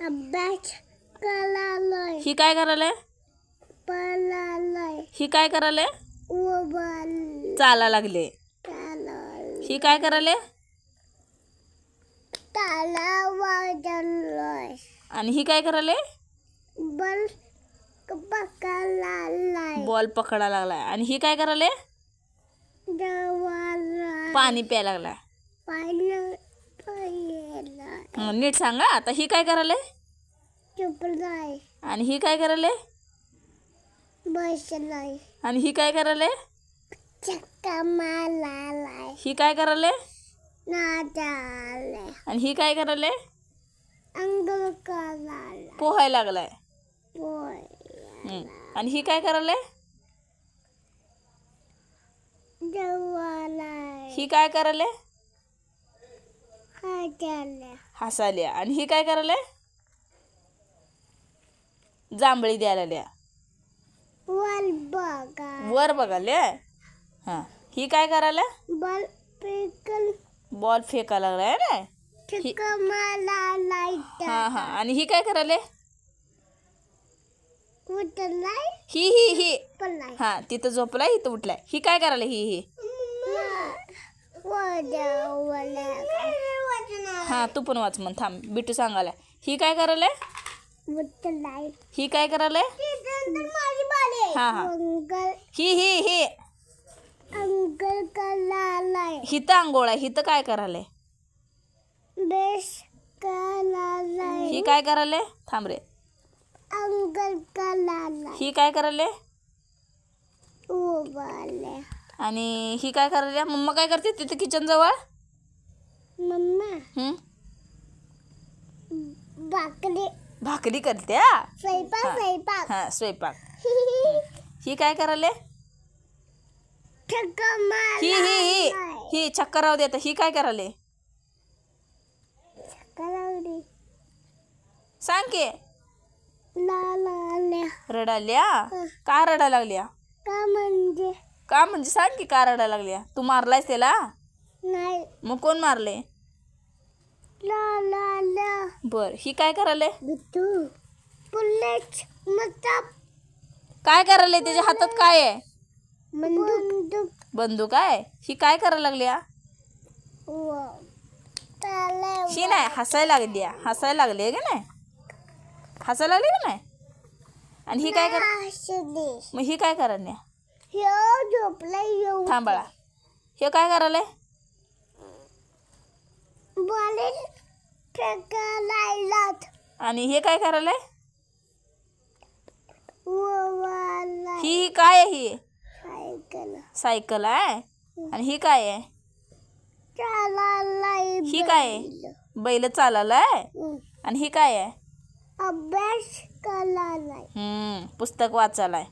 अभ्यास करायलाय. ही काय करायले? पळालाय. ही काय करायले? उभारलाय. चाला लागले. ही काय करायले? ताला वाजलाय. आणि ही काय करायले? बल पकडालाय. बॉल पकडा लागलाय. आणि ही काय करायले? जवाला पाणी प्यायला लागलाय. पाणी पाहिला. नीट सांगा आता. ही काय करायले? चुपलाय. आणि ही काय करायले? बसलाय. आणि ही काय करायले? चक्का मारलाय. ही काय करायले? नाचालाय. आणि ही काय करायले? अंघोळ करायलाय. पोहायला लागलाय. पोय आणि ही काय करायले? जवालाय. ही काय करायले? हाताला हसाल्या. आणि ही काय करायले? जांभळी द्यायला लागल्या. वर बघा. वर बघाले. हां. ही काय करायला? बल पेकल बॉल फेकायला लागलाय ना. चक्का मारलाय. हां हां. आणि ही काय करायले? उठलाय. ही पळालाय. हां. तिथं झोपलाय, इथं उठलाय. ही काय करायला? ही हां. तू पण वाच म्हण. थांब, बिटू सांगायला. ही काय करायला? उठलाय. ही काय करायला? हां हां. ही अंघोळ करायलाय. हिथं आंघोळ आहे. हिथं काय करायला? बेस करायलाय. ही काय करायला? थांब रे. अंघोळ करायलाय. ही काय करायला? उभारलाय. आणि ही काय करायला? मम्मा काय करते तिथे किचन जवळ? मम्मा भाकरी भाकरी करते. स्वयंपाक हां. स्वयंपाक. ही काय करायला? चक्का ही मारलाय. ही चक्कर राहू दे. ही काय करायला? करावडी सांग की. लाल्या. रडाल्या. का रडायला लागल्या? का म्हणजे सांग की का रडायला लागल्या? तू मारलायस त्याला? नाही. मग कोण मारले? लाल्या. बर. ही काय करायला? बिट्टू पुलेच मतलब काय करायला? त्याच्या हातात काय आहे? बंदूक. बंदूक आहे. ही काय करायला लागल्या? ही नाही, हसायला लागली. हसायला लागली का नाही? हसायला लागली का नाही? आणि ही काय मग ही काय करायला? थांब बाळा. हे काय करायला? आणि हे काय करायला? ही काय आहे? ही सायकल आहे. आणि ही काय आहे? ही काय आहे? बैल चालायलाय. आणि ही काय आहे? अभ्यास करायलाय. पुस्तक वाचायलाय.